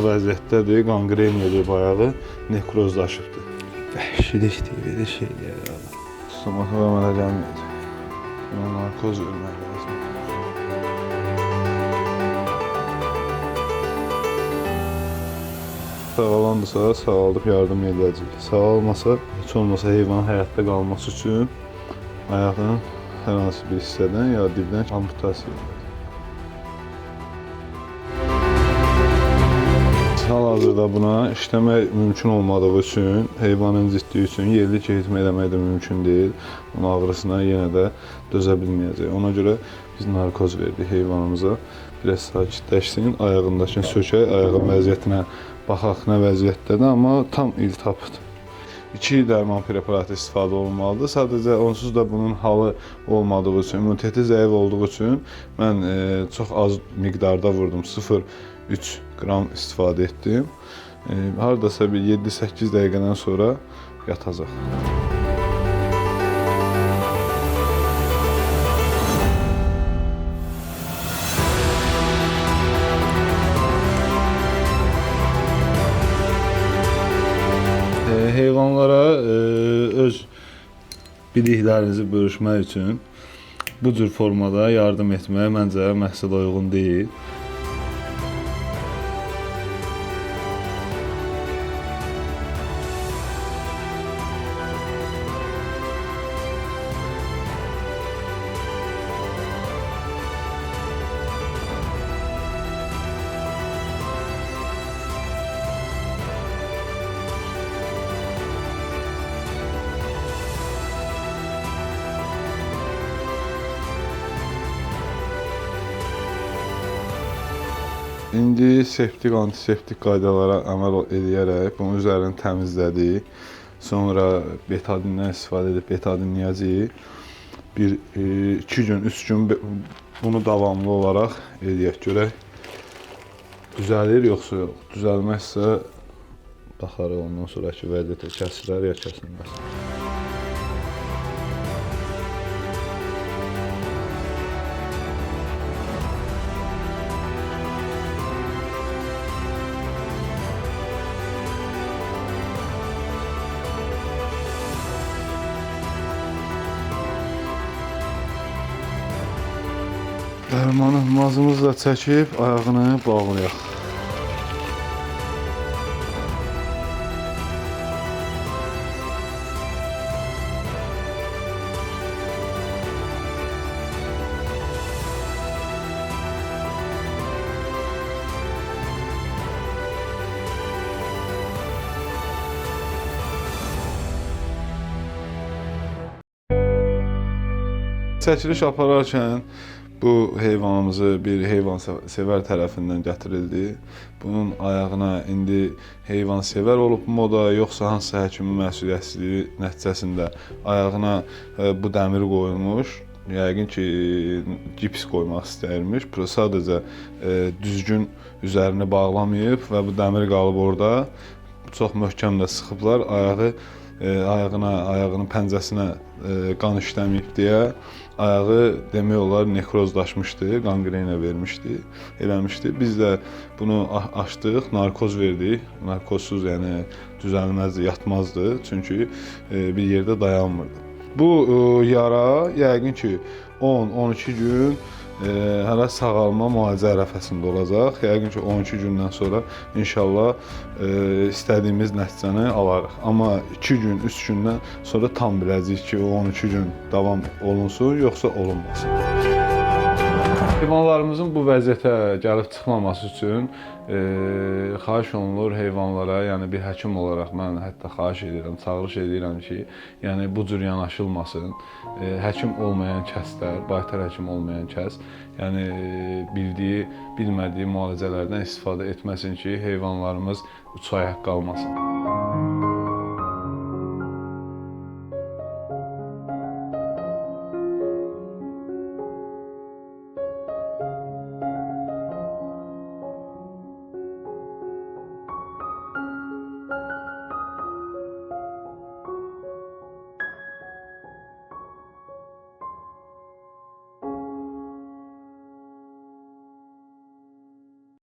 vəziyyətdədir, qanqren edib ayağı, nekrozlaşıbdır. Vəhşilikdir, belə şeylər. Stomatoloq mənə gəlməyəcək. Buna narkoz vermək lazım. Sağalandırsa, sağaldıb yardım edəcək. Sağalmasa, heç olmasa heyvanın həyatda qalması üçün ayağının hər hansı bir hissədən ya dibdən amputasiya edilir. Hal-hazırda buna işləmək mümkün olmadığı üçün, heyvanın incitdiyi üçün yerli keçmə eləmək də mümkün deyil. Onun ağrısına yenə də dözə bilməyəcək. Ona görə biz narkoz verdik heyvanımıza. Biraz sakitləşsin, ayağındakını sökək, ayağın vəziyyətinə baxaq nə vəziyyətdədir, amma tam iltihapdır. 2 dərman preparatı istifadə olunmalıdır. Sadəcə onsuz da bunun halı olmadığı üçün, immuniteti zəif olduğu üçün mən çox az miqdarda vurdum. 0,3 qram istifadə etdim. Hardasa bir 7-8 dəqiqədən sonra yatacaq. Heyvanlara öz biliklərinizi bölüşmək üçün bu cür formada yardım etmək məncə məqsədə uyğun deyil. İndi septik, antiseptik qaydalara əməl edərək bunun üzərini təmizlədik. Sonra betadindən istifadə edib betadinləyəcəyik. 2 gün, 3 gün bunu davamlı olaraq edək. Görək düzəlir yoxsa yox. Düzəlməzsə baxarıq ondan sonraki vəziyyətə kəsilər ya kəsilməz. Dərmanı mazımızla çəkib ayağını bağlayaq. Çəkiliş apararkən bu heyvanımızı bir heyvansevər tərəfindən gətirildi. Bunun ayağına indi heyvansevər olub moda, yoxsa hansısa həkimin məsuliyyətsizliyi nəticəsində ayağına bu dəmir qoyulmuş. Yəqin ki, gips qoymaq istəyirmiş. Sadəcə düzgün üzərini bağlamayıb və bu dəmir qalıb orada. Çox möhkəm də sıxıblar. Ayağının pəncəsinə qan işləməyib deyə ayağı demək olar nekrozlaşmışdı, qanqrenə eləmişdi. Biz də bunu açdıq, narkoz verdik. Narkozsuz yəni düzəlməzdi, yatmazdı. Çünki bir yerdə dayanmırdı. Bu yara yəqin ki 10-12 gün hələ sağalma müalicə ərəfəsində olacaq. Yəqin ki 12 gündən sonra inşallah istədiyimiz nəticəni alarıq. Amma 2 gün, 3 gündən sonra tam biləcəyik ki, o 12 gün davam olunsun, yoxsa olunmasın. Heyvanlarımızın bu vəziyyətə gəlib çıxmaması üçün xahiş olunur heyvanlara, yəni bir həkim olaraq mən hətta xahiş edirəm, çağırış edirəm ki, yəni bu cür yanaşılmasın. Həkim olmayan kəslər, baytar həkim olmayan kəs, yəni bildiyi, bilmədiyi müalicələrdən istifadə etməsin ki, heyvanlarımız uçayaq qalmasın.